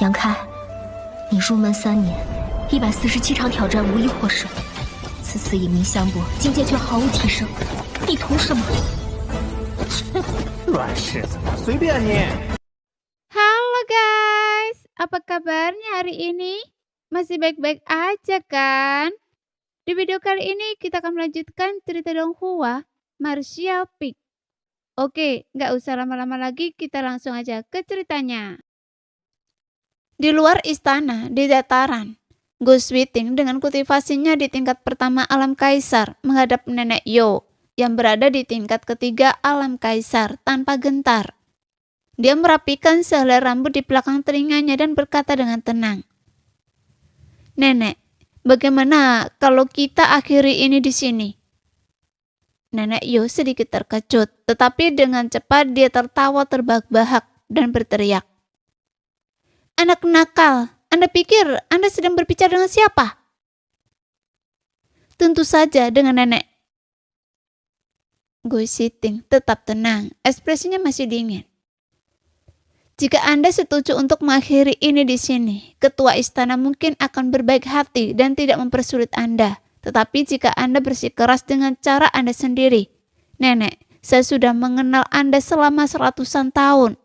杨开，你入门3年，147场挑战无一获胜，此次以名相搏，境界却毫无提升，你图什么？软柿子，随便你。Halo guys, apa kabarnya hari ini? Masih baik-baik aja kan? Di video kali ini kita akan melanjutkan cerita Donghua, Martial Peak. Oke, nggak usah lama-lama lagi, kita langsung aja ke ceritanya. Di luar istana, di dataran, Gu Switing dengan kultivasinya di tingkat pertama alam kaisar menghadap Nenek Yo yang berada di tingkat ketiga alam kaisar tanpa gentar. Dia merapikan sehelai rambut di belakang telinganya dan berkata dengan tenang, "Nenek, bagaimana kalau kita akhiri ini di sini?" Nenek Yo sedikit terkejut, tetapi dengan cepat dia tertawa terbahak-bahak dan berteriak, "Anak nakal, Anda pikir Anda sedang berbicara dengan siapa?" "Tentu saja dengan nenek." Gu Switing tetap tenang, ekspresinya masih dingin. "Jika Anda setuju untuk mengakhiri ini di sini, ketua istana mungkin akan berbaik hati dan tidak mempersulit Anda. Tetapi jika Anda bersikeras dengan cara Anda sendiri, Nenek, saya sudah mengenal Anda selama 100-an tahun.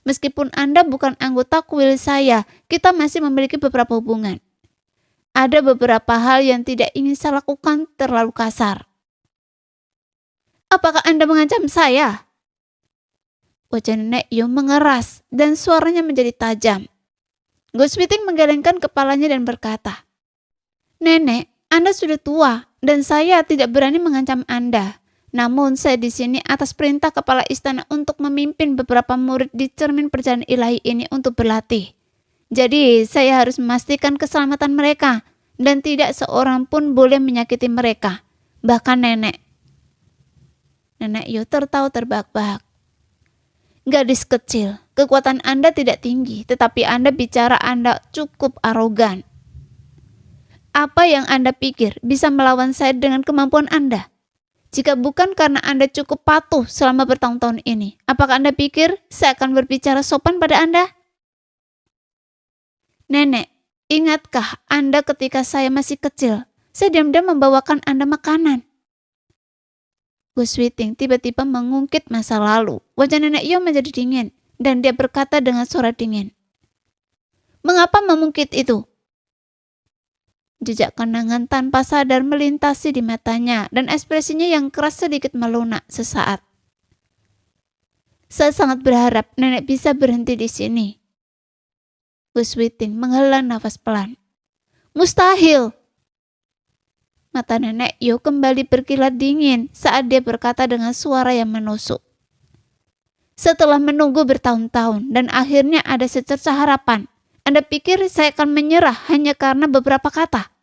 Meskipun Anda bukan anggota kuil saya, kita masih memiliki beberapa hubungan. Ada beberapa hal yang tidak ingin saya lakukan terlalu kasar." "Apakah Anda mengancam saya?" Wajah Nenek Yo mengeras dan suaranya menjadi tajam. Gu Switing menggelengkan kepalanya dan berkata, "Nenek, Anda sudah tua dan saya tidak berani mengancam Anda. Namun saya di sini atas perintah kepala istana untuk memimpin beberapa murid di cermin perjalanan ilahi ini untuk berlatih. Jadi saya harus memastikan keselamatan mereka dan tidak seorang pun boleh menyakiti mereka. Bahkan Nenek." Nenek Yo tertawa terbahak-bahak. "Gadis kecil, kekuatan Anda tidak tinggi, tetapi Anda bicara Anda cukup arogan. Apa yang Anda pikir bisa melawan saya dengan kemampuan Anda? Jika bukan karena Anda cukup patuh selama bertahun-tahun ini, apakah Anda pikir saya akan berbicara sopan pada Anda?" "Nenek, ingatkah Anda ketika saya masih kecil, saya diam-diam membawakan Anda makanan?" Gu Switing tiba-tiba mengungkit masa lalu. Wajah Nenek Yo menjadi dingin dan dia berkata dengan suara dingin, "Mengapa mengungkit itu?" Jejak kenangan tanpa sadar melintasi di matanya dan ekspresinya yang keras sedikit melunak sesaat. "Saya sangat berharap Nenek bisa berhenti di sini." Gu Switing menghela nafas pelan. "Mustahil!" Mata Nenek Yo kembali berkilat dingin saat dia berkata dengan suara yang menusuk. "Setelah menunggu bertahun-tahun dan akhirnya ada secercah harapan, Anda pikir saya akan menyerah hanya karena beberapa kata?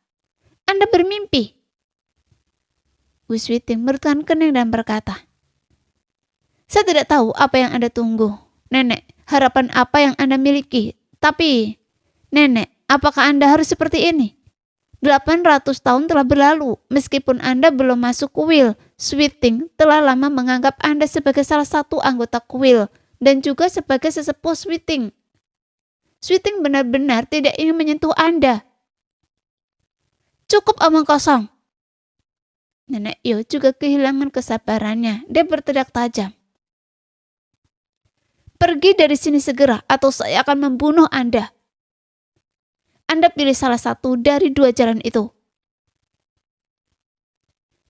Anda bermimpi." Gu Switing merutkan kening dan berkata, "Saya tidak tahu apa yang Anda tunggu, Nenek, harapan apa yang Anda miliki. Tapi, Nenek, apakah Anda harus seperti ini? 800 tahun telah berlalu, meskipun Anda belum masuk kuil, Switing telah lama menganggap Anda sebagai salah satu anggota kuil dan juga sebagai sesepuh Switing. Switing benar-benar tidak ingin menyentuh Anda." "Cukup omong kosong." Nenek Yo juga kehilangan kesabarannya. Dia berteriak tajam, "Pergi dari sini segera atau saya akan membunuh Anda. Anda pilih salah satu dari 2 jalan itu."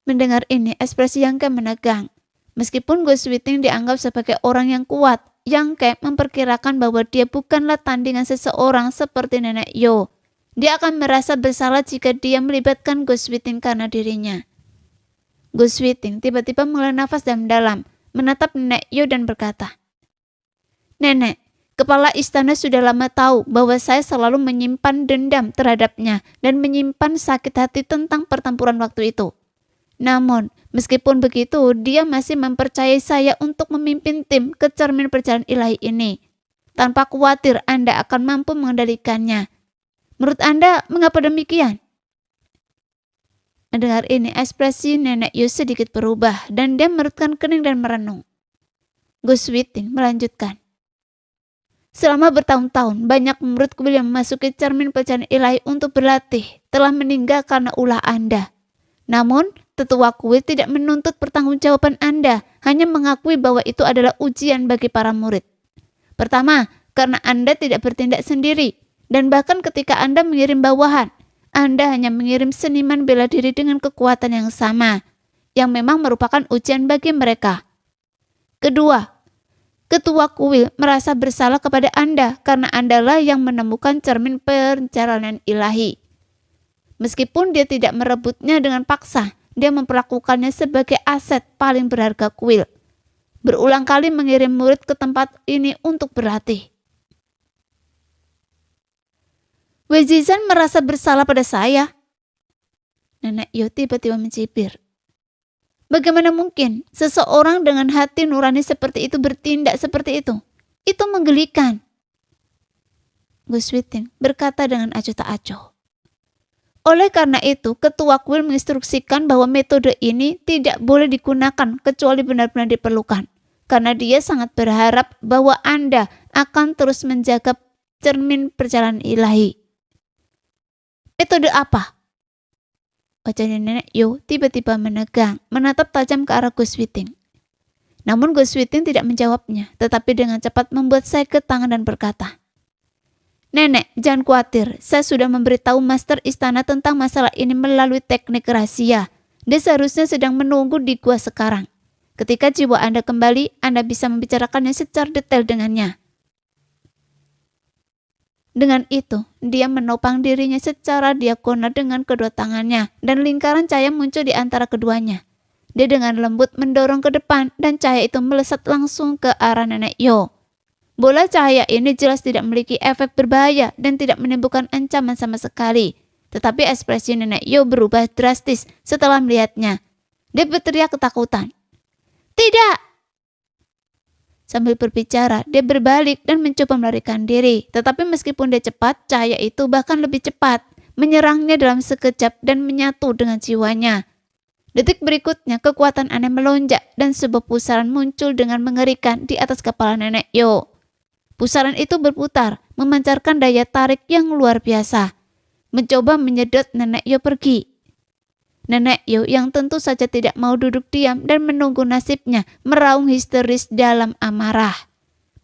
Mendengar ini, ekspresi Yang Ke menegang. Meskipun Gu Switing dianggap sebagai orang yang kuat, Yang Ke memperkirakan bahwa dia bukanlah tandingan seseorang seperti Nenek Yo. Dia akan merasa bersalah jika dia melibatkan Gu Switing karena dirinya. Gu Switing tiba-tiba menghela nafas dalam-dalam, menatap Nenek Yo dan berkata, "Nenek, kepala istana sudah lama tahu bahwa saya selalu menyimpan dendam terhadapnya dan menyimpan sakit hati tentang pertempuran waktu itu. Namun, meskipun begitu, dia masih mempercayai saya untuk memimpin tim ke cermin perjalanan ilahi ini. Tanpa khawatir Anda akan mampu mengendalikannya. Menurut Anda, mengapa demikian?" Mendengar ini, ekspresi Nenek Yo sedikit berubah dan dia merutkan kening dan merenung. Gu Switing melanjutkan, Selama bertahun-tahun, banyak murid kuil yang memasuki cermin pecahan ilahi untuk berlatih telah meninggal karena ulah Anda. Namun, tetua kuil tidak menuntut pertanggungjawaban Anda, hanya mengakui bahwa itu adalah ujian bagi para murid. Pertama, karena Anda tidak bertindak sendiri, dan bahkan ketika Anda mengirim bawahan, Anda hanya mengirim seniman bela diri dengan kekuatan yang sama, yang memang merupakan ujian bagi mereka. Kedua, ketua kuil merasa bersalah kepada Anda karena Andalah yang menemukan cermin perjalanan ilahi. Meskipun dia tidak merebutnya dengan paksa, dia memperlakukannya sebagai aset paling berharga kuil. Berulang kali mengirim murid ke tempat ini untuk berlatih. Wezizan merasa bersalah pada saya. Nenek Yo tiba-tiba mencibir. Bagaimana mungkin seseorang dengan hati nurani seperti itu bertindak seperti itu? Itu menggelikan. Gus Witin berkata dengan acuh tak acuh. Oleh karena itu, ketua kuil menginstruksikan bahwa metode ini tidak boleh digunakan kecuali benar-benar diperlukan. Karena dia sangat berharap bahwa Anda akan terus menjaga cermin perjalanan ilahi. Metode apa? Wajahnya Nenek Yo tiba-tiba menegang, menatap tajam ke arah Gus Witing. Namun Gus Witing tidak menjawabnya, tetapi dengan cepat membuat seket tangan dan berkata, Nenek, jangan khawatir, saya sudah memberitahu Master Istana tentang masalah ini melalui teknik rahasia. Dia seharusnya sedang menunggu di gua sekarang. Ketika jiwa Anda kembali, Anda bisa membicarakannya secara detail dengannya. Dengan itu, dia menopang dirinya secara diagonal dengan kedua tangannya dan lingkaran cahaya muncul di antara keduanya. Dia dengan lembut mendorong ke depan dan cahaya itu melesat langsung ke arah Nenek Yo. Bola cahaya ini jelas tidak memiliki efek berbahaya dan tidak menimbulkan ancaman sama sekali. Tetapi ekspresi Nenek Yo berubah drastis setelah melihatnya. Dia berteriak ketakutan. Tidak! Sambil berbicara, dia berbalik dan mencoba melarikan diri. Tetapi meskipun dia cepat, cahaya itu bahkan lebih cepat, menyerangnya dalam sekejap dan menyatu dengan jiwanya. Detik berikutnya, kekuatan aneh melonjak dan sebuah pusaran muncul dengan mengerikan di atas kepala Nenek Yo. Pusaran itu berputar, memancarkan daya tarik yang luar biasa, mencoba menyedot Nenek Yo pergi. Nenek Yo yang tentu saja tidak mau duduk diam dan menunggu nasibnya meraung histeris dalam amarah.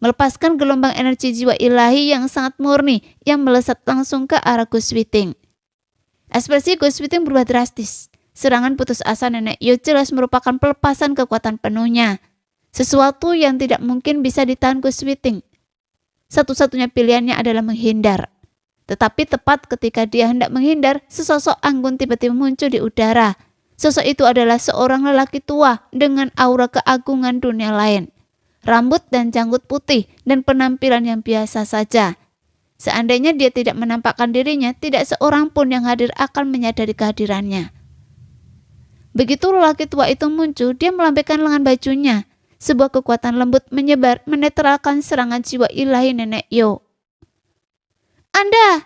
Melepaskan gelombang energi jiwa ilahi yang sangat murni yang melesat langsung ke arah Gus Witing. Ekspresi Gus Witing berubah drastis. Serangan putus asa Nenek Yo jelas merupakan pelepasan kekuatan penuhnya. Sesuatu yang tidak mungkin bisa ditahan Gus Witing. Satu-satunya pilihannya adalah menghindar. Tetapi tepat ketika dia hendak menghindar, sesosok anggun tiba-tiba muncul di udara. Sosok itu adalah seorang lelaki tua dengan aura keagungan dunia lain. Rambut dan janggut putih dan penampilan yang biasa saja. Seandainya dia tidak menampakkan dirinya, tidak seorang pun yang hadir akan menyadari kehadirannya. Begitu lelaki tua itu muncul, dia melambaikan lengan bajunya. Sebuah kekuatan lembut menyebar menetralkan serangan jiwa ilahi Nenek Yo. Anda!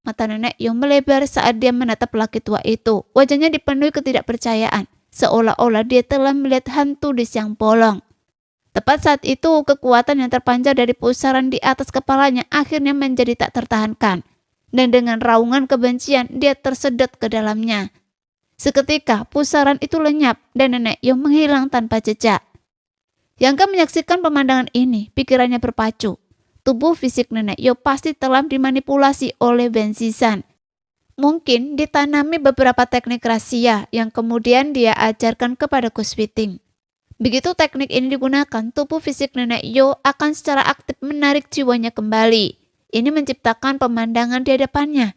Mata Nenek Yo melebar saat dia menatap lelaki tua itu. Wajahnya dipenuhi ketidakpercayaan, seolah-olah dia telah melihat hantu di siang bolong. Tepat saat itu, kekuatan yang terpancar dari pusaran di atas kepalanya akhirnya menjadi tak tertahankan. Dan dengan raungan kebencian, dia tersedot ke dalamnya. Seketika, pusaran itu lenyap dan Nenek Yo menghilang tanpa jejak. Yang menyaksikan pemandangan ini, pikirannya berpacu. Tubuh fisik Nenek Yo pasti telah dimanipulasi oleh Wenzizan. Mungkin ditanami beberapa teknik rahasia yang kemudian dia ajarkan kepada Gus Witing. Begitu teknik ini digunakan, tubuh fisik Nenek Yo akan secara aktif menarik jiwanya kembali. Ini menciptakan pemandangan di hadapannya.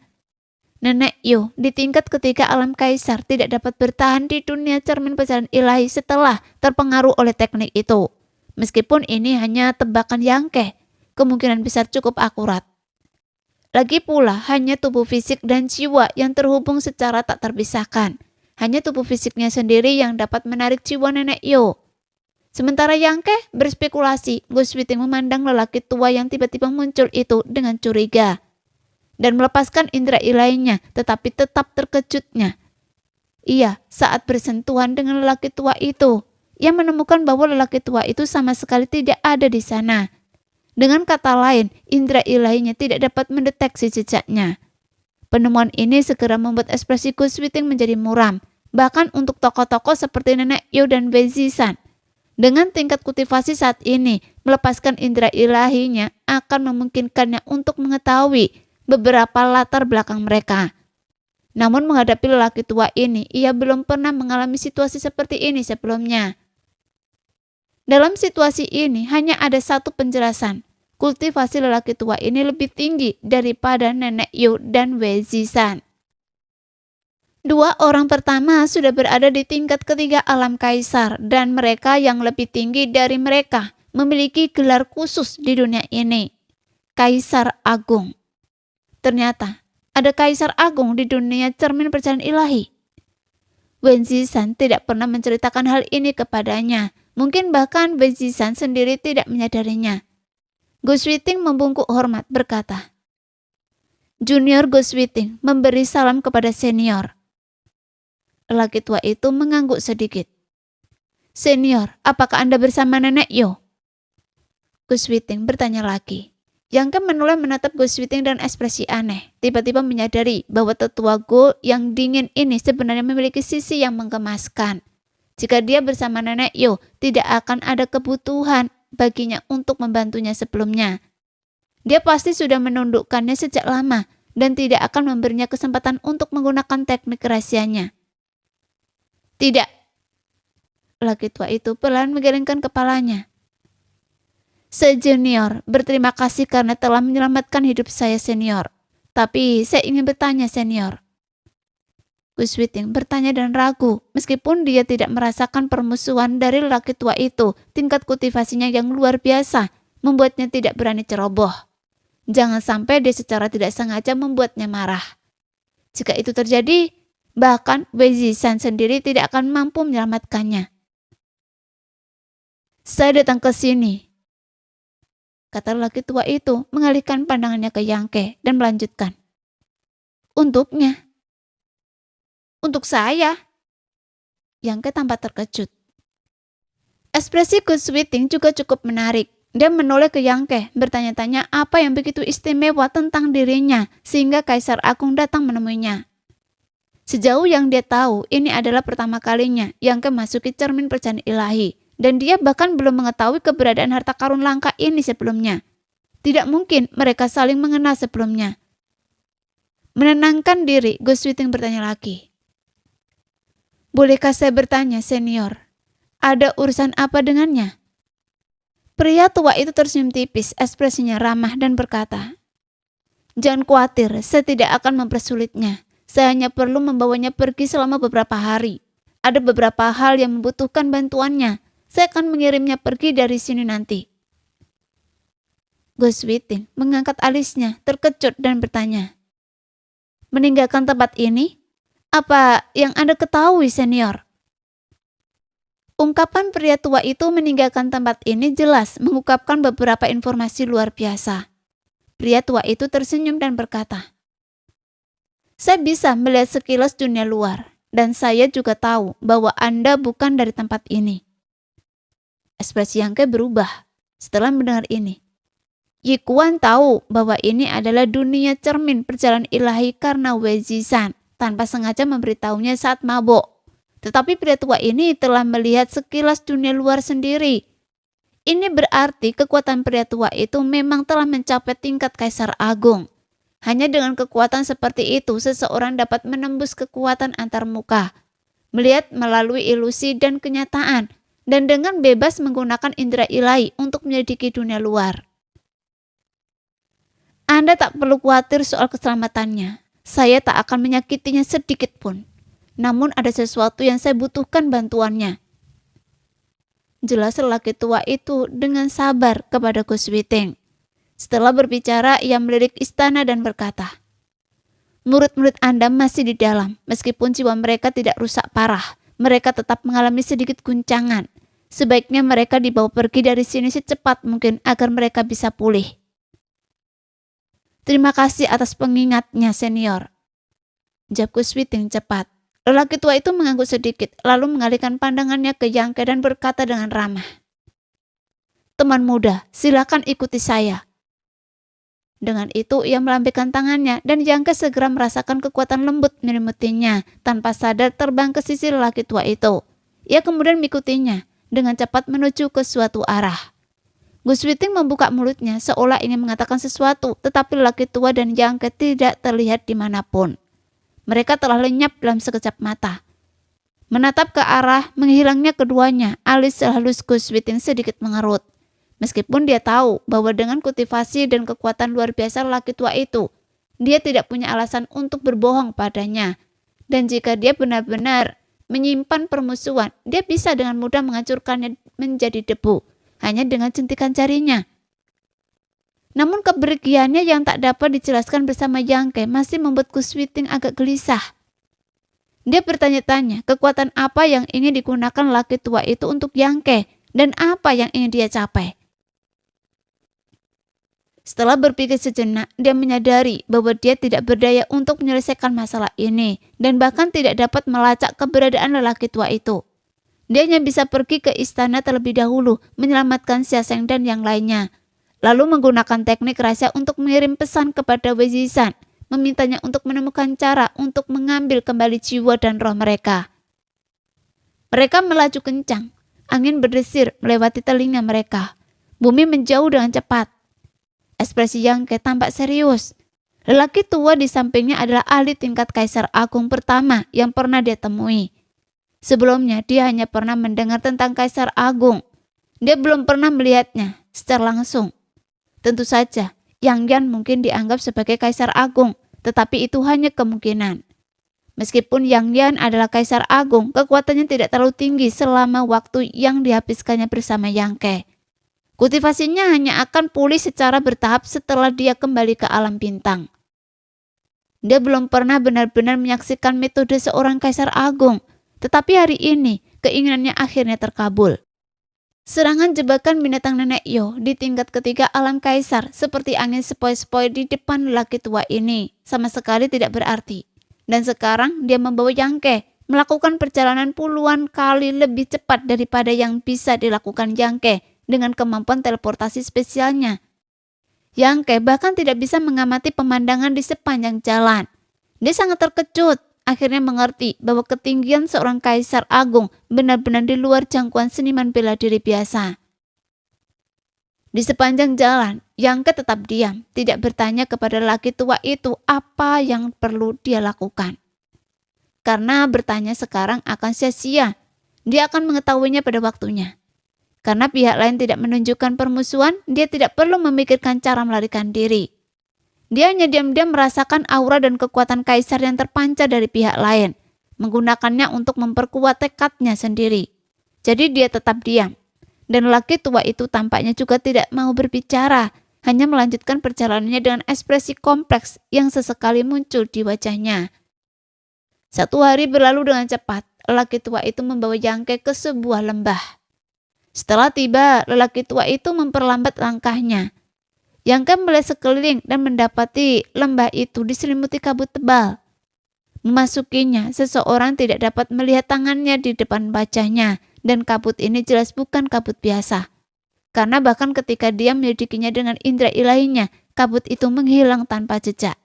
Nenek Yo di tingkat ketiga alam kaisar tidak dapat bertahan di dunia cermin perjalanan ilahi setelah terpengaruh oleh teknik itu. Meskipun ini hanya tebakan Yangkeh, kemungkinan besar cukup akurat. Lagi pula, hanya tubuh fisik dan jiwa yang terhubung secara tak terpisahkan. Hanya tubuh fisiknya sendiri yang dapat menarik jiwa Nenek Yo. Sementara Yangkeh berspekulasi, Gus Witing memandang lelaki tua yang tiba-tiba muncul itu dengan curiga. Dan melepaskan indera ilahinya, tetapi tetap terkejutnya. Ia saat bersentuhan dengan lelaki tua itu, ia menemukan bahwa lelaki tua itu sama sekali tidak ada di sana. Dengan kata lain, indera ilahinya tidak dapat mendeteksi jejaknya. Penemuan ini segera membuat ekspresi Gus Witing menjadi muram, bahkan untuk tokoh-tokoh seperti Nenek Yo dan Wezisan. Dengan tingkat kultivasi saat ini, melepaskan indera ilahinya akan memungkinkannya untuk mengetahui beberapa latar belakang mereka. Namun menghadapi lelaki tua ini, ia belum pernah mengalami situasi seperti ini sebelumnya. Dalam situasi ini hanya ada satu penjelasan. Kultivasi lelaki tua ini lebih tinggi daripada Nenek Yo dan Wezisan. Dua orang pertama sudah berada di tingkat ketiga alam kaisar dan mereka yang lebih tinggi dari mereka memiliki gelar khusus di dunia ini. Kaisar Agung. Ternyata ada Kaisar Agung di dunia cermin perjalanan ilahi. Wezisan tidak pernah menceritakan hal ini kepadanya. Mungkin bahkan Wezisan sendiri tidak menyadarinya. Gus Witing membungkuk hormat berkata, Junior Gus Witing memberi salam kepada senior. Lelaki tua itu mengangguk sedikit. Senior, apakah Anda bersama Nenek Yo? Gus Witing bertanya lagi. Yangke menoleh menatap Gus Witing dan ekspresi aneh. Tiba-tiba menyadari bahwa tetua Go yang dingin ini sebenarnya memiliki sisi yang menggemaskan. Jika dia bersama Nenek Yo, tidak akan ada kebutuhan baginya untuk membantunya sebelumnya. Dia pasti sudah menundukkannya sejak lama dan tidak akan memberinya kesempatan untuk menggunakan teknik rahasianya. Tidak. Laki tua itu pelan menggelengkan kepalanya. Sejunior, berterima kasih karena telah menyelamatkan hidup saya senior. Tapi saya ingin bertanya senior. Gus Witing bertanya dan ragu, meskipun dia tidak merasakan permusuhan dari lelaki tua itu, tingkat kultivasinya yang luar biasa membuatnya tidak berani ceroboh. Jangan sampai dia secara tidak sengaja membuatnya marah. Jika itu terjadi, bahkan Wezisan sendiri tidak akan mampu menyelamatkannya. Saya datang ke sini, kata lelaki tua itu mengalihkan pandangannya ke Yangke dan melanjutkan. Untuknya. Untuk saya. Yangke tampak terkejut. Ekspresi Gus Witing juga cukup menarik. Dia menoleh ke Yangke, bertanya-tanya apa yang begitu istimewa tentang dirinya sehingga Kaisar Agung datang menemuinya. Sejauh yang dia tahu, ini adalah pertama kalinya Yangke masuki cermin perjalanan ilahi dan dia bahkan belum mengetahui keberadaan harta karun langka ini sebelumnya. Tidak mungkin mereka saling mengenal sebelumnya. Menenangkan diri, Gus Witing bertanya lagi. Bolehkah saya bertanya, senior? Ada urusan apa dengannya? Pria tua itu tersenyum tipis, ekspresinya ramah dan berkata, Jangan khawatir, saya tidak akan mempersulitnya. Saya hanya perlu membawanya pergi selama beberapa hari. Ada beberapa hal yang membutuhkan bantuannya. Saya akan mengirimnya pergi dari sini nanti. Gus Witing mengangkat alisnya, terkejut dan bertanya, Meninggalkan tempat ini? Apa yang Anda ketahui, senior? Ungkapan pria tua itu meninggalkan tempat ini jelas mengungkapkan beberapa informasi luar biasa. Pria tua itu tersenyum dan berkata, Saya bisa melihat sekilas dunia luar, dan saya juga tahu bahwa Anda bukan dari tempat ini. Ekspresi Yangke berubah setelah mendengar ini. Yikuan tahu bahwa ini adalah dunia cermin perjalanan ilahi karena Wezisan tanpa sengaja memberitahunya saat mabuk. Tetapi pria tua ini telah melihat sekilas dunia luar sendiri. Ini berarti kekuatan pria tua itu memang telah mencapai tingkat Kaisar Agung. Hanya dengan kekuatan seperti itu, seseorang dapat menembus kekuatan antarmuka, melihat melalui ilusi dan kenyataan, dan dengan bebas menggunakan indera ilahi untuk menyelidiki dunia luar. Anda tak perlu khawatir soal keselamatannya. Saya tak akan menyakitinya sedikit pun. Namun ada sesuatu yang saya butuhkan bantuannya. Jelas lelaki tua itu dengan sabar kepada Gus Witing. Setelah berbicara, ia melirik istana dan berkata, Murid-murid Anda masih di dalam. Meskipun jiwa mereka tidak rusak parah, mereka tetap mengalami sedikit guncangan. Sebaiknya mereka dibawa pergi dari sini secepat mungkin agar mereka bisa pulih. Terima kasih atas pengingatnya, senior. Jawab Gus Witing cepat. Lelaki tua itu mengangguk sedikit, lalu mengalihkan pandangannya ke Yangke dan berkata dengan ramah. Teman muda, silakan ikuti saya. Dengan itu ia melambaikan tangannya dan Yangke segera merasakan kekuatan lembut menyelimuti-nya tanpa sadar terbang ke sisi lelaki tua itu. Ia kemudian mengikutinya dengan cepat menuju ke suatu arah. Gus Witing membuka mulutnya seolah ingin mengatakan sesuatu, tetapi lelaki tua dan Yangke tidak terlihat dimanapun. Mereka telah lenyap dalam sekejap mata. Menatap ke arah menghilangnya keduanya, alis halus Gus Witing sedikit mengerut. Meskipun dia tahu bahwa dengan kultivasi dan kekuatan luar biasa lelaki tua itu, dia tidak punya alasan untuk berbohong padanya. Dan jika dia benar-benar menyimpan permusuhan, dia bisa dengan mudah menghancurkannya menjadi debu, hanya dengan jentikan jarinya. Namun kepergiannya yang tak dapat dijelaskan bersama Yangke masih membuat Gus Witing agak gelisah. Dia bertanya-tanya kekuatan apa yang ingin digunakan lelaki tua itu untuk Yangke dan apa yang ingin dia capai. Setelah berpikir sejenak, dia menyadari bahwa dia tidak berdaya untuk menyelesaikan masalah ini dan bahkan tidak dapat melacak keberadaan lelaki tua itu. Dia hanya bisa pergi ke istana terlebih dahulu, menyelamatkan Xia Sheng dan yang lainnya. Lalu menggunakan teknik rahasia untuk mengirim pesan kepada Wei Zishan, memintanya untuk menemukan cara untuk mengambil kembali jiwa dan roh mereka. Mereka melaju kencang, angin berdesir melewati telinga mereka. Bumi menjauh dengan cepat. Ekspresi Yangke tampak serius. Lelaki tua di sampingnya adalah ahli tingkat Kaisar Agung pertama yang pernah dia temui. Sebelumnya dia hanya pernah mendengar tentang Kaisar Agung. Dia belum pernah melihatnya secara langsung. Tentu saja, Yang Yan mungkin dianggap sebagai Kaisar Agung, tetapi itu hanya kemungkinan. Meskipun Yang Yan adalah Kaisar Agung, kekuatannya tidak terlalu tinggi selama waktu yang dihabiskannya bersama Yangke. Kultivasinya hanya akan pulih secara bertahap setelah dia kembali ke alam bintang. Dia belum pernah benar-benar menyaksikan metode seorang Kaisar Agung, tetapi hari ini keinginannya akhirnya terkabul. Serangan jebakan binatang nenek Yo di tingkat ketiga alam Kaisar seperti angin sepoi-sepoi di depan lelaki tua ini sama sekali tidak berarti. Dan sekarang dia membawa Yangke melakukan perjalanan puluhan kali lebih cepat daripada yang bisa dilakukan Yangke dengan kemampuan teleportasi spesialnya. Yangke bahkan tidak bisa mengamati pemandangan di sepanjang jalan. Dia sangat terkejut, akhirnya mengerti bahwa ketinggian seorang Kaisar Agung benar-benar di luar jangkauan seniman bela diri biasa. Di sepanjang jalan, Yangke tetap diam, tidak bertanya kepada laki tua itu apa yang perlu dia lakukan. Karena bertanya sekarang akan sia-sia, dia akan mengetahuinya pada waktunya. Karena pihak lain tidak menunjukkan permusuhan, dia tidak perlu memikirkan cara melarikan diri. Dia hanya diam-diam merasakan aura dan kekuatan Kaisar yang terpancar dari pihak lain, menggunakannya untuk memperkuat tekadnya sendiri. Jadi dia tetap diam. Dan lelaki tua itu tampaknya juga tidak mau berbicara, hanya melanjutkan perjalanannya dengan ekspresi kompleks yang sesekali muncul di wajahnya. Satu hari berlalu dengan cepat, lelaki tua itu membawa Yangke ke sebuah lembah. Setelah tiba, lelaki tua itu memperlambat langkahnya. Yangke melihat sekeliling dan mendapati lembah itu diselimuti kabut tebal. Memasukinya, seseorang tidak dapat melihat tangannya di depan wajahnya, dan kabut ini jelas bukan kabut biasa. Karena bahkan ketika dia menyelidikinya dengan indera ilahinya, kabut itu menghilang tanpa jejak.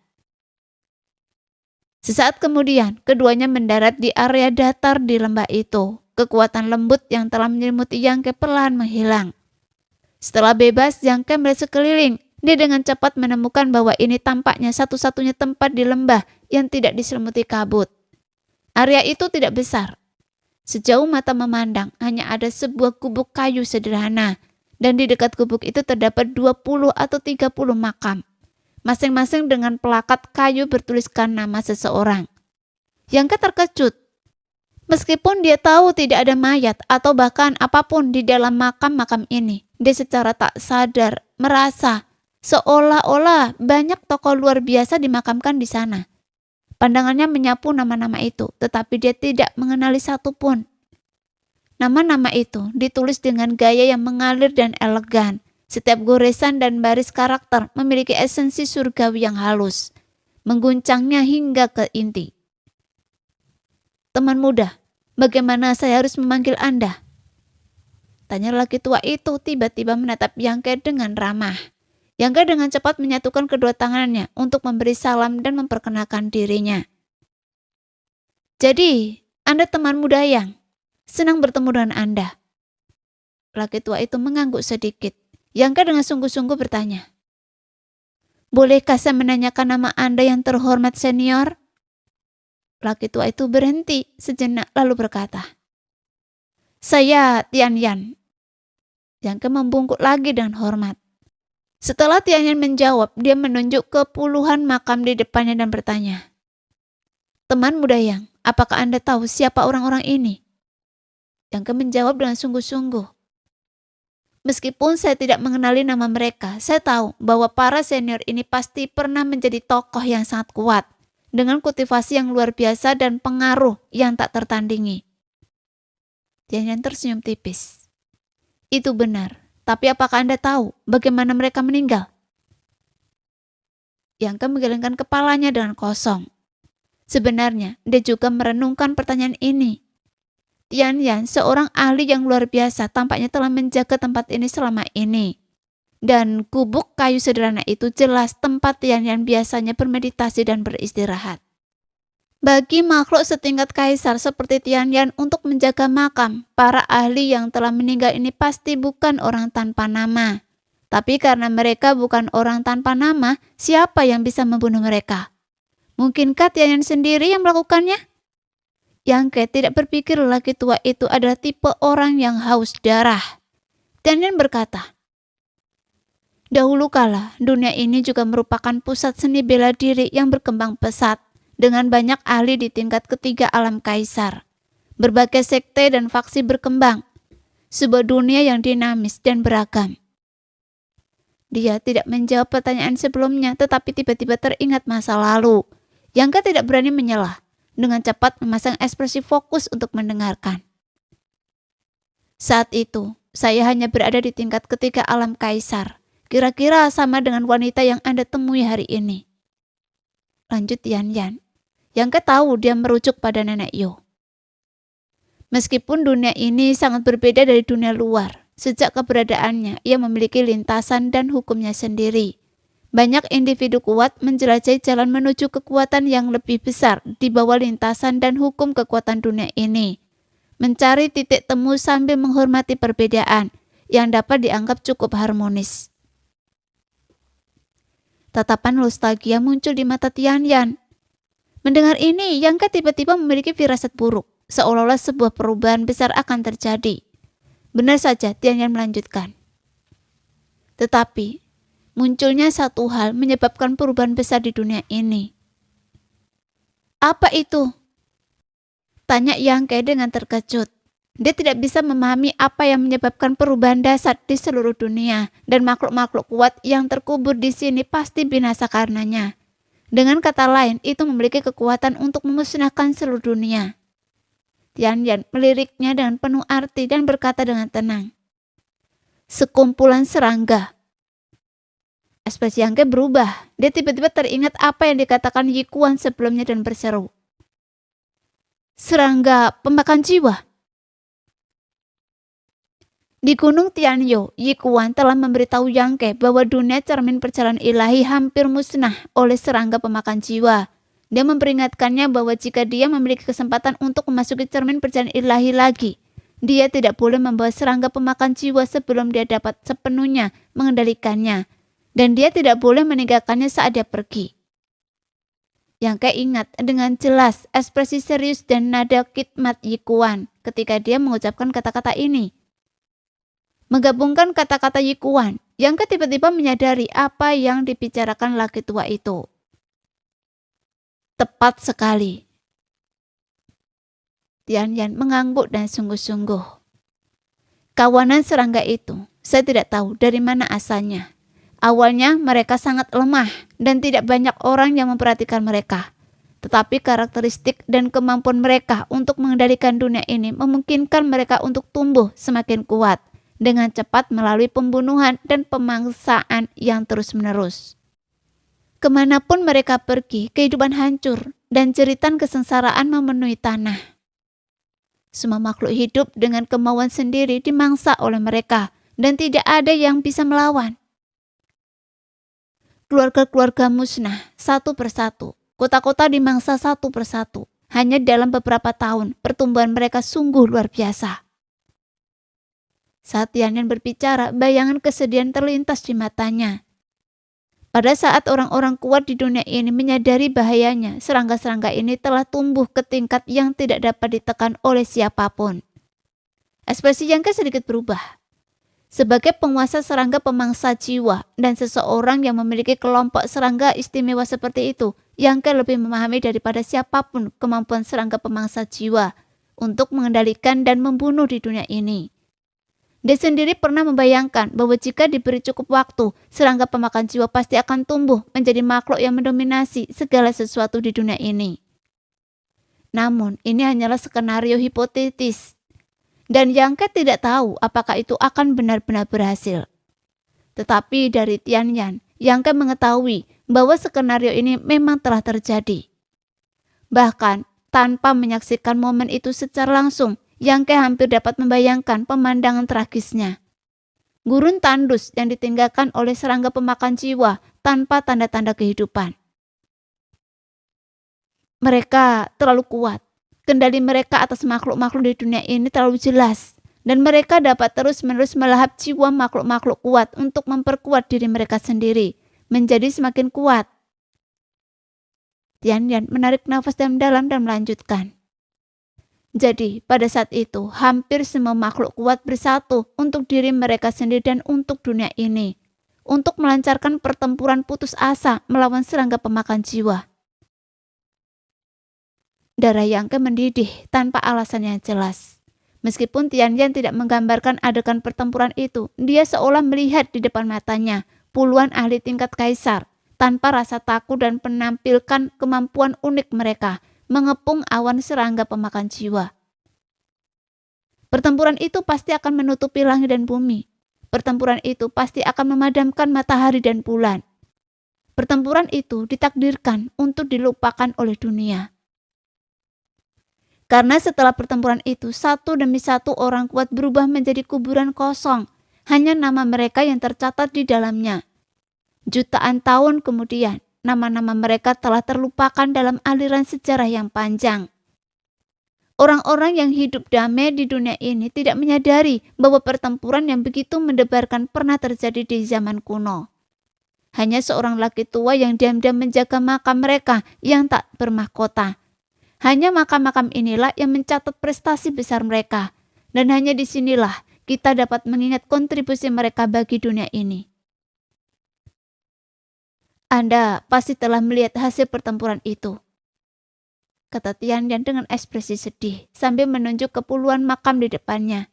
Sesaat kemudian, keduanya mendarat di area datar di lembah itu. Kekuatan lembut yang telah menyelimuti Yangke perlahan menghilang. Setelah bebas, Yangke melihat sekeliling. Dia dengan cepat menemukan bahwa ini tampaknya satu-satunya tempat di lembah yang tidak diselimuti kabut. Area itu tidak besar. Sejauh mata memandang, hanya ada sebuah gubuk kayu sederhana. Dan di dekat gubuk itu terdapat 20 atau 30 makam. Masing-masing dengan pelakat kayu bertuliskan nama seseorang. Yangke terkejut. Meskipun dia tahu tidak ada mayat atau bahkan apapun di dalam makam-makam ini, dia secara tak sadar merasa seolah-olah banyak tokoh luar biasa dimakamkan di sana. Pandangannya menyapu nama-nama itu, tetapi dia tidak mengenali satupun. Nama-nama itu ditulis dengan gaya yang mengalir dan elegan. Setiap goresan dan baris karakter memiliki esensi surgawi yang halus, mengguncangnya hingga ke inti. Teman muda, bagaimana saya harus memanggil Anda? Tanya lelaki tua itu tiba-tiba menatap Yangke dengan ramah. Yangke dengan cepat menyatukan kedua tangannya untuk memberi salam dan memperkenalkan dirinya. Jadi, Anda teman muda Yang. Senang bertemu dengan Anda. Lelaki tua itu mengangguk sedikit. Yangke dengan sungguh-sungguh bertanya. Bolehkah saya menanyakan nama Anda yang terhormat senior? Lelaki tua itu berhenti sejenak lalu berkata. Saya Tian Yan. Yangke membungkuk lagi dengan hormat. Setelah Tian Yan menjawab, dia menunjuk ke puluhan makam di depannya dan bertanya. Teman muda Yang, apakah Anda tahu siapa orang-orang ini? Yangke menjawab dengan sungguh-sungguh. Meskipun saya tidak mengenali nama mereka, saya tahu bahwa para senior ini pasti pernah menjadi tokoh yang sangat kuat, dengan kultivasi yang luar biasa dan pengaruh yang tak tertandingi. Tian Yan tersenyum tipis. Itu benar. Tapi apakah Anda tahu bagaimana mereka meninggal? Yangke menggelengkan kepalanya dengan kosong. Sebenarnya, dia juga merenungkan pertanyaan ini. Tian Yan, seorang ahli yang luar biasa, tampaknya telah menjaga tempat ini selama ini. Dan gubuk kayu sederhana itu jelas tempat Tian Yan biasanya bermeditasi dan beristirahat. Bagi makhluk setingkat kaisar seperti Tian Yan untuk menjaga makam, para ahli yang telah meninggal ini pasti bukan orang tanpa nama. Tapi karena mereka bukan orang tanpa nama, siapa yang bisa membunuh mereka? Mungkinkah Tian Yan sendiri yang melakukannya? Yangke tidak berpikir lelaki tua itu adalah tipe orang yang haus darah. Tian Yan berkata, dahulu kala, dunia ini juga merupakan pusat seni bela diri yang berkembang pesat. Dengan banyak ahli di tingkat ketiga alam kaisar. Berbagai sekte dan faksi berkembang. Sebuah dunia yang dinamis dan beragam. Dia tidak menjawab pertanyaan sebelumnya, tetapi tiba-tiba teringat masa lalu. Yangke tidak berani menyelah. Dengan cepat memasang ekspresi fokus untuk mendengarkan. Saat itu, saya hanya berada di tingkat ketiga alam kaisar. Kira-kira sama dengan wanita yang Anda temui hari ini. Lanjut Tian Yan. Yangke tahu dia merujuk pada Nenek Yo. Meskipun dunia ini sangat berbeda dari dunia luar, sejak keberadaannya ia memiliki lintasan dan hukumnya sendiri. Banyak individu kuat menjelajahi jalan menuju kekuatan yang lebih besar di bawah lintasan dan hukum kekuatan dunia ini. Mencari titik temu sambil menghormati perbedaan yang dapat dianggap cukup harmonis. Tatapan nostalgia muncul di mata Tian Yan. Mendengar ini, Yangke tiba-tiba memiliki firasat buruk, seolah-olah sebuah perubahan besar akan terjadi. Benar saja, Tian Yan melanjutkan. Tetapi, munculnya satu hal menyebabkan perubahan besar di dunia ini. Apa itu? Tanya Yangke dengan terkejut. Dia tidak bisa memahami apa yang menyebabkan perubahan dasar di seluruh dunia, dan makhluk-makhluk kuat yang terkubur di sini pasti binasa karenanya. Dengan kata lain, itu memiliki kekuatan untuk memusnahkan seluruh dunia. Tian Yan meliriknya dengan penuh arti dan berkata dengan tenang. Sekumpulan serangga. Ekspresi Yangke berubah. Dia tiba-tiba teringat apa yang dikatakan Yi Kuan sebelumnya dan berseru. Serangga pemakan jiwa. Di Gunung Tianyo, Yi Kuan telah memberitahu Yangke bahwa dunia cermin perjalanan ilahi hampir musnah oleh serangga pemakan jiwa. Dia memperingatkannya bahwa jika dia memiliki kesempatan untuk memasuki cermin perjalanan ilahi lagi, dia tidak boleh membawa serangga pemakan jiwa sebelum dia dapat sepenuhnya mengendalikannya, dan dia tidak boleh meninggalkannya saat dia pergi. Yangke ingat dengan jelas ekspresi serius dan nada khidmat Yi Kuan ketika dia mengucapkan kata-kata ini. Menggabungkan kata-kata Yi Kuan, Yangke tiba-tiba menyadari apa yang dibicarakan laki tua itu. Tepat sekali. Tian Yan mengangguk dan sungguh-sungguh. Kawanan serangga itu, saya tidak tahu dari mana asalnya. Awalnya mereka sangat lemah dan tidak banyak orang yang memperhatikan mereka. Tetapi karakteristik dan kemampuan mereka untuk mengendalikan dunia ini memungkinkan mereka untuk tumbuh semakin kuat dengan cepat melalui pembunuhan dan pemangsaan yang terus-menerus. Kemanapun mereka pergi, kehidupan hancur dan jeritan kesengsaraan memenuhi tanah. Semua makhluk hidup dengan kemauan sendiri dimangsa oleh mereka dan tidak ada yang bisa melawan. Keluarga-keluarga musnah satu persatu, kota-kota dimangsa satu persatu. Hanya dalam beberapa tahun, pertumbuhan mereka sungguh luar biasa. Saat Tianyan berbicara, bayangan kesedihan terlintas di matanya. Pada saat orang-orang kuat di dunia ini menyadari bahayanya, serangga-serangga ini telah tumbuh ke tingkat yang tidak dapat ditekan oleh siapapun. Ekspresi Yangke sedikit berubah. Sebagai penguasa serangga pemangsa jiwa dan seseorang yang memiliki kelompok serangga istimewa seperti itu, Yangke lebih memahami daripada siapapun kemampuan serangga pemangsa jiwa untuk mengendalikan dan membunuh di dunia ini. Dia sendiri pernah membayangkan bahwa jika diberi cukup waktu, serangga pemakan jiwa pasti akan tumbuh menjadi makhluk yang mendominasi segala sesuatu di dunia ini. Namun, ini hanyalah skenario hipotetis. Dan Yangke tidak tahu apakah itu akan benar-benar berhasil. Tetapi dari Tianyan, Yangke mengetahui bahwa skenario ini memang telah terjadi. Bahkan, tanpa menyaksikan momen itu secara langsung, Yangke hampir dapat membayangkan pemandangan tragisnya. Gurun tandus yang ditinggalkan oleh serangga pemakan jiwa tanpa tanda-tanda kehidupan. Mereka terlalu kuat. Kendali mereka atas makhluk-makhluk di dunia ini terlalu jelas. Dan mereka dapat terus-menerus melahap jiwa makhluk-makhluk kuat untuk memperkuat diri mereka sendiri. Menjadi semakin kuat. Tianyan menarik nafas dalam-dalam dan melanjutkan. Jadi, pada saat itu, hampir semua makhluk kuat bersatu untuk diri mereka sendiri dan untuk dunia ini. Untuk melancarkan pertempuran putus asa melawan serangga pemakan jiwa. Darah Yangke mendidih tanpa alasan yang jelas. Meskipun Tianyan tidak menggambarkan adegan pertempuran itu, dia seolah melihat di depan matanya puluhan ahli tingkat kaisar tanpa rasa takut dan menampilkan kemampuan unik mereka mengepung awan serangga pemakan jiwa. Pertempuran itu pasti akan menutupi langit dan bumi. Pertempuran itu pasti akan memadamkan matahari dan bulan. Pertempuran itu ditakdirkan untuk dilupakan oleh dunia. Karena setelah pertempuran itu, satu demi satu orang kuat berubah menjadi kuburan kosong. Hanya nama mereka yang tercatat di dalamnya. Jutaan tahun kemudian, nama-nama mereka telah terlupakan dalam aliran sejarah yang panjang. Orang-orang yang hidup damai di dunia ini tidak menyadari bahwa pertempuran yang begitu mendebarkan pernah terjadi di zaman kuno. Hanya seorang laki tua yang diam-diam menjaga makam mereka yang tak bermahkota. Hanya makam-makam inilah yang mencatat prestasi besar mereka. Dan hanya disinilah kita dapat mengingat kontribusi mereka bagi dunia ini. Anda pasti telah melihat hasil pertempuran itu, kata Tianyan dengan ekspresi sedih sambil menunjuk ke puluhan makam di depannya.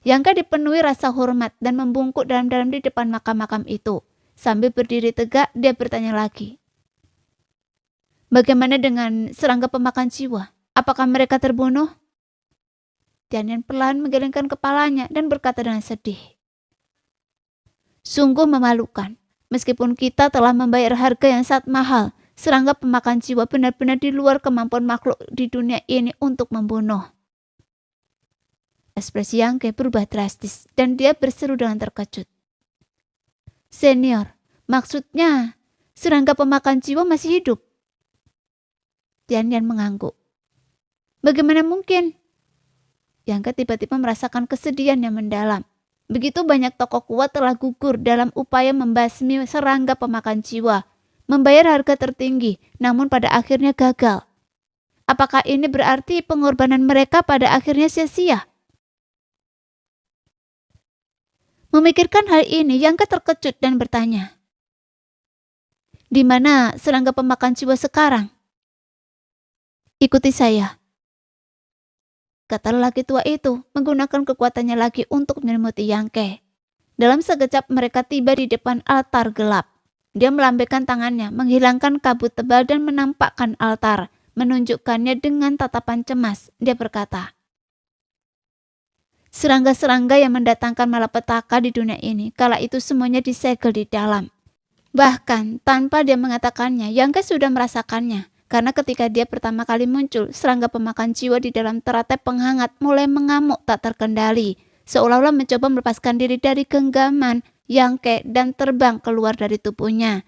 Yangke dipenuhi rasa hormat dan membungkuk dalam-dalam di depan makam-makam itu. Sambil berdiri tegak, dia bertanya lagi. Bagaimana dengan serangga pemakan jiwa? Apakah mereka terbunuh? Tianyan perlahan menggelengkan kepalanya dan berkata dengan sedih. Sungguh memalukan. Meskipun kita telah membayar harga yang sangat mahal, serangga pemakan jiwa benar-benar di luar kemampuan makhluk di dunia ini untuk membunuh. Ekspresi Yangke berubah drastis dan dia berseru dengan terkejut. Senior, maksudnya serangga pemakan jiwa masih hidup? Tianyan mengangguk. Bagaimana mungkin? Yangke tiba-tiba merasakan kesedihan yang mendalam. Begitu banyak tokoh kuat telah gugur dalam upaya membasmi serangga pemakan jiwa, membayar harga tertinggi, namun pada akhirnya gagal. Apakah ini berarti pengorbanan mereka pada akhirnya sia-sia? Memikirkan hal ini, Yangke terkejut dan bertanya, di mana serangga pemakan jiwa sekarang? Ikuti saya, kata lelaki tua itu, menggunakan kekuatannya lagi untuk menyelimuti Yangke. Dalam sekejap mereka tiba di depan altar gelap. Dia melambaikan tangannya, menghilangkan kabut tebal dan menampakkan altar, menunjukkannya dengan tatapan cemas. Dia berkata, serangga-serangga yang mendatangkan malapetaka di dunia ini, kala itu semuanya disegel di dalam. Bahkan tanpa dia mengatakannya, Yangke sudah merasakannya. Karena ketika dia pertama kali muncul, serangga pemakan jiwa di dalam teratai penghangat mulai mengamuk tak terkendali, seolah-olah mencoba melepaskan diri dari genggaman Yangke dan terbang keluar dari tubuhnya.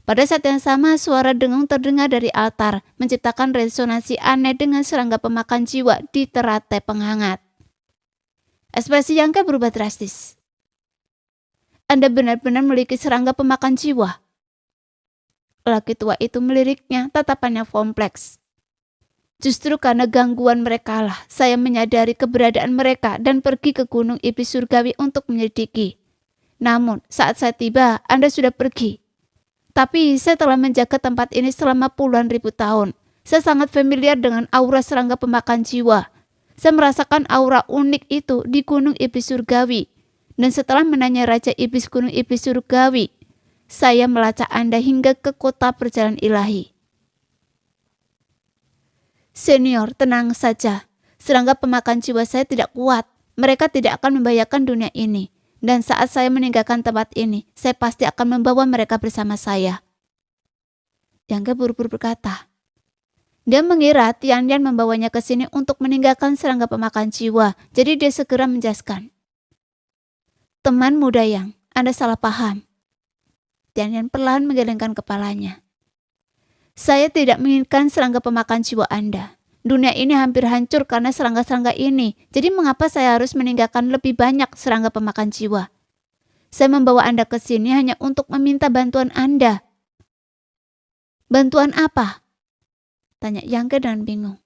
Pada saat yang sama, suara dengung terdengar dari altar, menciptakan resonansi aneh dengan serangga pemakan jiwa di teratai penghangat. Ekspresi Yangke berubah drastis. Anda benar-benar memiliki serangga pemakan jiwa? Laki tua itu meliriknya, tatapannya kompleks. Justru karena gangguan mereka lah, saya menyadari keberadaan mereka dan pergi ke Gunung Iblis Surgawi untuk menyelidiki. Namun, saat saya tiba, Anda sudah pergi. Tapi saya telah menjaga tempat ini selama puluhan ribu tahun. Saya sangat familiar dengan aura serangga pemakan jiwa. Saya merasakan aura unik itu di Gunung Iblis Surgawi. Dan setelah menanya Raja Iblis Gunung Iblis Surgawi, saya melacak Anda hingga ke kota perjalanan ilahi. Senior, tenang saja. Serangga pemakan jiwa saya tidak kuat. Mereka tidak akan membahayakan dunia ini. Dan saat saya meninggalkan tempat ini, saya pasti akan membawa mereka bersama saya. Yangke buru-buru berkata. Dia mengira Tianyan membawanya ke sini untuk meninggalkan serangga pemakan jiwa. Jadi dia segera menjelaskan. Teman muda Yang, Anda salah paham. Tianyan perlahan menggelengkan kepalanya. Saya tidak menginginkan serangga pemakan jiwa Anda. Dunia ini hampir hancur karena serangga-serangga ini. Jadi mengapa saya harus meninggalkan lebih banyak serangga pemakan jiwa? Saya membawa Anda ke sini hanya untuk meminta bantuan Anda. Bantuan apa? Tanya Yangke dengan bingung.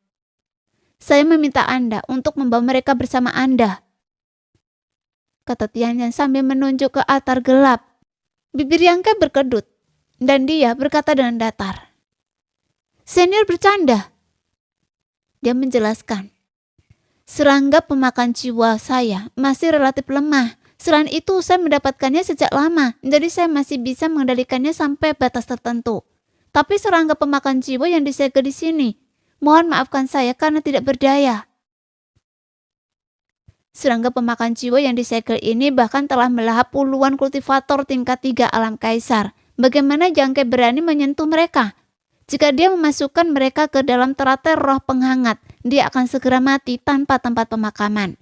Saya meminta Anda untuk membawa mereka bersama Anda. Kata Tianyan sambil menunjuk ke altar gelap. Bibir Yangke berkedut. Dan dia berkata dengan datar. Senior bercanda. Dia menjelaskan. Serangga pemakan jiwa saya masih relatif lemah. Selain itu saya mendapatkannya sejak lama. Jadi saya masih bisa mengendalikannya sampai batas tertentu. Tapi serangga pemakan jiwa yang disegel di sini. Mohon maafkan saya karena tidak berdaya. Serangga pemakan jiwa yang disegel ini bahkan telah melahap puluhan kultivator tingkat 3 alam kaisar. Bagaimana Yangke berani menyentuh mereka? Jika dia memasukkan mereka ke dalam teratai roh penghangat, dia akan segera mati tanpa tempat pemakaman.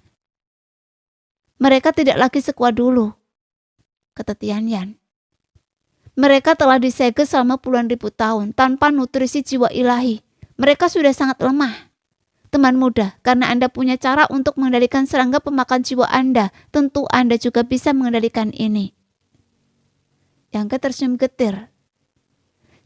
Mereka tidak lagi sekuat dulu, kata Tianyan. Mereka telah disegel selama puluhan ribu tahun tanpa nutrisi jiwa ilahi. Mereka sudah sangat lemah. Teman muda, karena Anda punya cara untuk mengendalikan serangga pemakan jiwa Anda, tentu Anda juga bisa mengendalikan ini. Yangke tersenyum getir.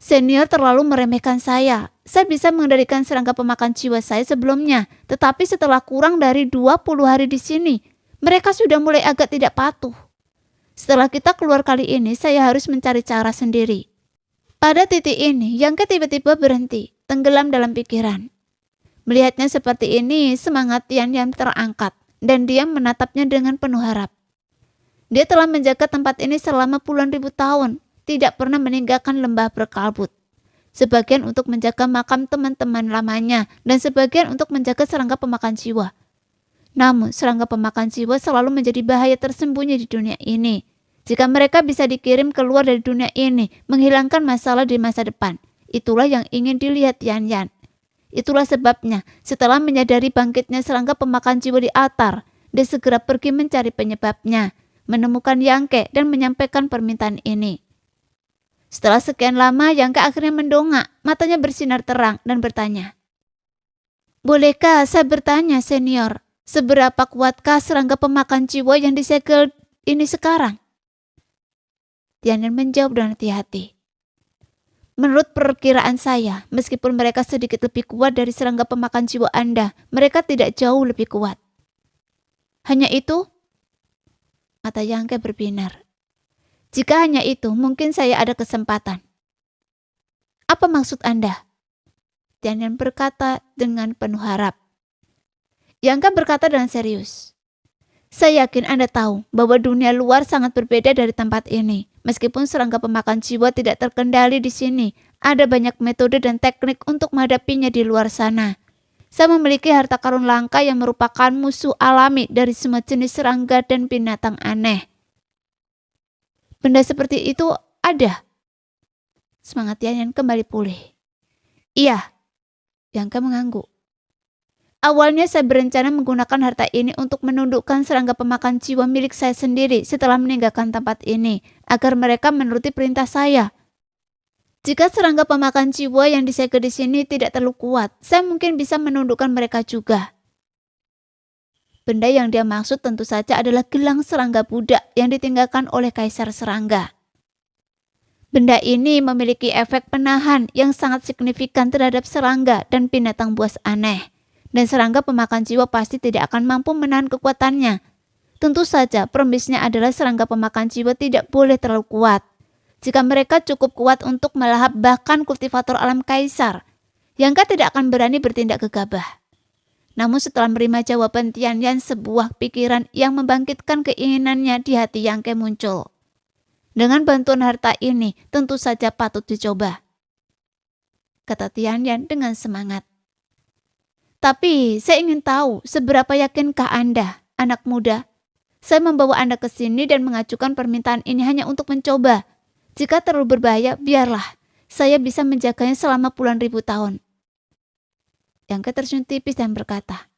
Senior terlalu meremehkan saya. Saya bisa mengendalikan serangga pemakan jiwa saya sebelumnya, tetapi setelah kurang dari 20 hari di sini, mereka sudah mulai agak tidak patuh. Setelah kita keluar kali ini, saya harus mencari cara sendiri. Pada titik ini, Yangke tiba-tiba berhenti, tenggelam dalam pikiran. Melihatnya seperti ini, semangat Tianyan terangkat, dan dia menatapnya dengan penuh harap. Dia telah menjaga tempat ini selama puluhan ribu tahun, tidak pernah meninggalkan lembah berkalbut. Sebagian untuk menjaga makam teman-teman lamanya, dan sebagian untuk menjaga serangga pemakan jiwa. Namun, serangga pemakan jiwa selalu menjadi bahaya tersembunyi di dunia ini. Jika mereka bisa dikirim keluar dari dunia ini, menghilangkan masalah di masa depan. Itulah yang ingin dilihat Tianyan. Itulah sebabnya, setelah menyadari bangkitnya serangga pemakan jiwa di altar, dia segera pergi mencari penyebabnya, menemukan Yangke dan menyampaikan permintaan ini. Setelah sekian lama, Yangke akhirnya mendongak, matanya bersinar terang dan bertanya. Bolehkah saya bertanya, senior, seberapa kuatkah serangga pemakan jiwa yang disegel ini sekarang? Tianyan menjawab dengan hati-hati. Menurut perkiraan saya, meskipun mereka sedikit lebih kuat dari serangga pemakan jiwa Anda, mereka tidak jauh lebih kuat. Hanya itu? Mata Yangke berbinar. Jika hanya itu, mungkin saya ada kesempatan. Apa maksud Anda? Tianyan berkata dengan penuh harap. Yangke berkata dengan serius. Saya yakin Anda tahu bahwa dunia luar sangat berbeda dari tempat ini. Meskipun serangga pemakan jiwa tidak terkendali di sini, ada banyak metode dan teknik untuk menghadapinya di luar sana. Saya memiliki harta karun langka yang merupakan musuh alami dari semua jenis serangga dan binatang aneh. Benda seperti itu ada. Semangat Tianyan kembali pulih. Iya, Yangke mengangguk. Awalnya saya berencana menggunakan harta ini untuk menundukkan serangga pemakan jiwa milik saya sendiri setelah meninggalkan tempat ini, agar mereka menuruti perintah saya. Jika serangga pemakan jiwa yang disegel di sini tidak terlalu kuat, saya mungkin bisa menundukkan mereka juga. Benda yang dia maksud tentu saja adalah gelang serangga budak yang ditinggalkan oleh Kaisar Serangga. Benda ini memiliki efek penahan yang sangat signifikan terhadap serangga dan binatang buas aneh. Dan serangga pemakan jiwa pasti tidak akan mampu menahan kekuatannya. Tentu saja premisnya adalah serangga pemakan jiwa tidak boleh terlalu kuat. Jika mereka cukup kuat untuk melahap bahkan kultivator alam Kaisar, Yangke tidak akan berani bertindak gegabah. Namun setelah menerima jawaban Tianyan, sebuah pikiran yang membangkitkan keinginannya di hati Yangke muncul. Dengan bantuan harta ini tentu saja patut dicoba, kata Tianyan dengan semangat. Tapi saya ingin tahu seberapa yakinkah Anda, anak muda? Saya membawa Anda ke sini dan mengajukan permintaan ini hanya untuk mencoba. Jika terlalu berbahaya, biarlah. Saya bisa menjaganya selama puluhan ribu tahun. Yangke tersenyum tipis dan berkata,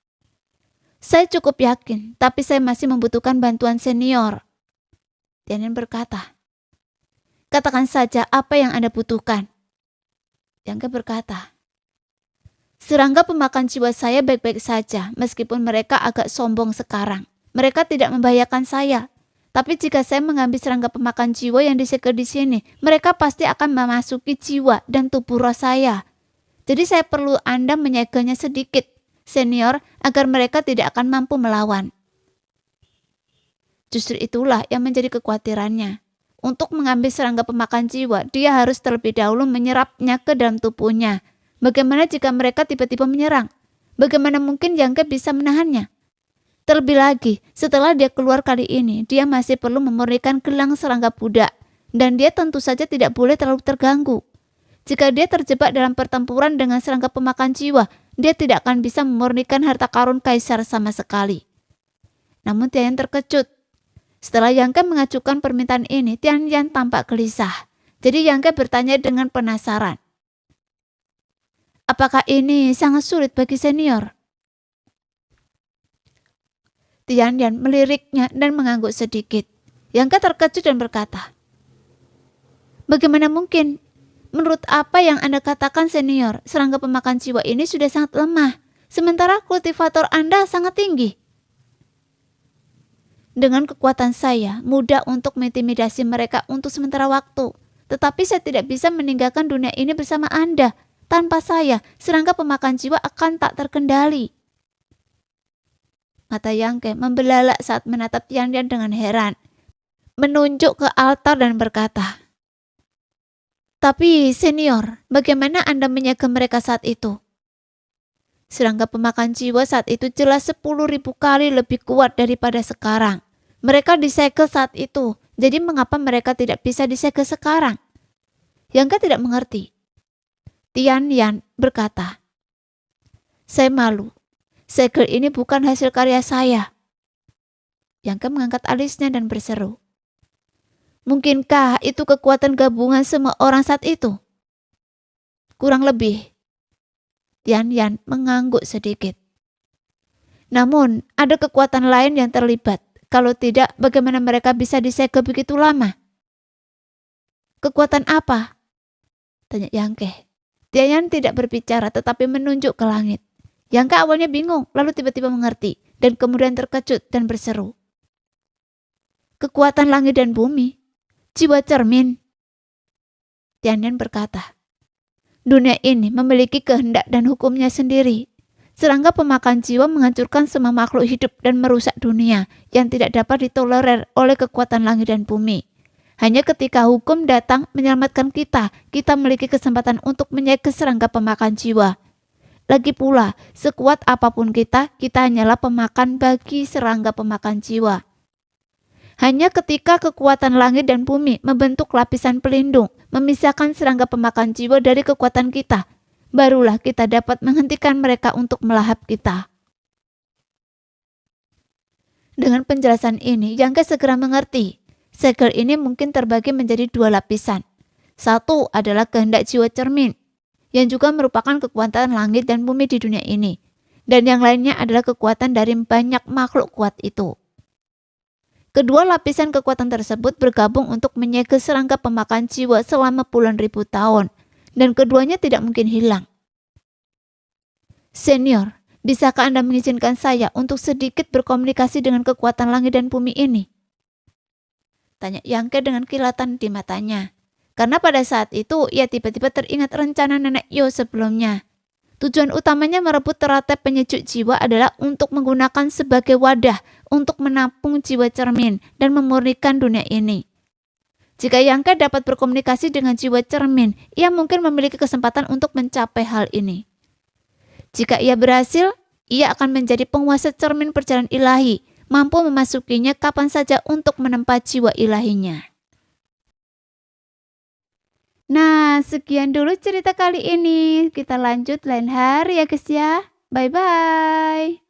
saya cukup yakin, tapi saya masih membutuhkan bantuan senior. Tianyan berkata, katakan saja apa yang Anda butuhkan. Yangke berkata, serangga pemakan jiwa saya baik-baik saja, meskipun mereka agak sombong sekarang. Mereka tidak membahayakan saya. Tapi jika saya mengambil serangga pemakan jiwa yang disegel di sini, mereka pasti akan memasuki jiwa dan tubuh roh saya. Jadi saya perlu Anda menyegelnya sedikit, senior, agar mereka tidak akan mampu melawan. Justru itulah yang menjadi kekhawatirannya. Untuk mengambil serangga pemakan jiwa, dia harus terlebih dahulu menyerapnya ke dalam tubuhnya. Bagaimana jika mereka tiba-tiba menyerang? Bagaimana mungkin Yangke bisa menahannya? Terlebih lagi, setelah dia keluar kali ini, dia masih perlu memurnikan gelang serangga budak. Dan dia tentu saja tidak boleh terlalu terganggu. Jika dia terjebak dalam pertempuran dengan serangga pemakan jiwa, dia tidak akan bisa memurnikan harta karun Kaisar sama sekali. Namun Tianyan terkejut. Setelah Yangke mengajukan permintaan ini, Tianyan tampak gelisah. Jadi Yangke bertanya dengan penasaran. Apakah ini sangat sulit bagi senior? Tianyan meliriknya dan mengangguk sedikit. Yangke terkejut dan berkata, bagaimana mungkin? Menurut apa yang Anda katakan senior, serangga pemakan jiwa ini sudah sangat lemah, sementara kultivator Anda sangat tinggi. Dengan kekuatan saya, mudah untuk mengintimidasi mereka untuk sementara waktu. Tetapi saya tidak bisa meninggalkan dunia ini bersama Anda. Tanpa saya, serangga pemakan jiwa akan tak terkendali. Mata Yangke membelalak saat menatap Tianyan dengan heran, menunjuk ke altar dan berkata, tapi senior, bagaimana Anda menyegel mereka saat itu? Serangga pemakan jiwa saat itu jelas 10.000 kali lebih kuat daripada sekarang. Mereka disegel saat itu, jadi mengapa mereka tidak bisa disegel sekarang? Yangke tidak mengerti. Tianyan berkata, saya malu. Segel ini bukan hasil karya saya. Yangke mengangkat alisnya dan berseru, mungkinkah itu kekuatan gabungan semua orang saat itu? Kurang lebih. Tianyan mengangguk sedikit. Namun, ada kekuatan lain yang terlibat. Kalau tidak, bagaimana mereka bisa disegel begitu lama? Kekuatan apa? Tanya Yangke. Tianyan tidak berbicara tetapi menunjuk ke langit. Yangke awalnya bingung, lalu tiba-tiba mengerti, dan kemudian terkejut dan berseru. Kekuatan langit dan bumi, jiwa cermin. Tianyan berkata, dunia ini memiliki kehendak dan hukumnya sendiri. Serangga pemakan jiwa menghancurkan semua makhluk hidup dan merusak dunia yang tidak dapat ditolerir oleh kekuatan langit dan bumi. Hanya ketika hukum datang menyelamatkan kita, kita memiliki kesempatan untuk menyegel serangga pemakan jiwa. Lagi pula, sekuat apapun kita hanyalah pemakan bagi serangga pemakan jiwa. Hanya ketika kekuatan langit dan bumi membentuk lapisan pelindung, memisahkan serangga pemakan jiwa dari kekuatan kita, barulah kita dapat menghentikan mereka untuk melahap kita. Dengan penjelasan ini, Yangke segera mengerti. Segel ini mungkin terbagi menjadi dua lapisan. Satu adalah kehendak jiwa cermin. yang juga merupakan kekuatan langit dan bumi di dunia ini. Dan yang lainnya adalah kekuatan dari banyak makhluk kuat itu. Kedua lapisan kekuatan tersebut bergabung untuk menyegel serangga pemakan jiwa selama puluhan ribu tahun, dan keduanya tidak mungkin hilang. Senior, bisakah Anda mengizinkan saya untuk sedikit berkomunikasi dengan kekuatan langit dan bumi ini? Tanya Yangke dengan kilatan di matanya. Karena pada saat itu ia tiba-tiba teringat rencana Nenek Yo sebelumnya. Tujuan utamanya merebut teratai penyejuk jiwa adalah untuk menggunakan sebagai wadah untuk menampung jiwa cermin dan memurnikan dunia ini. Jika Yangke dapat berkomunikasi dengan jiwa cermin, ia mungkin memiliki kesempatan untuk mencapai hal ini. Jika ia berhasil, ia akan menjadi penguasa cermin perjalanan ilahi, mampu memasukinya kapan saja untuk menempa jiwa ilahinya. Nah, sekian dulu cerita kali ini. Kita lanjut lain hari ya guys ya. Bye-bye.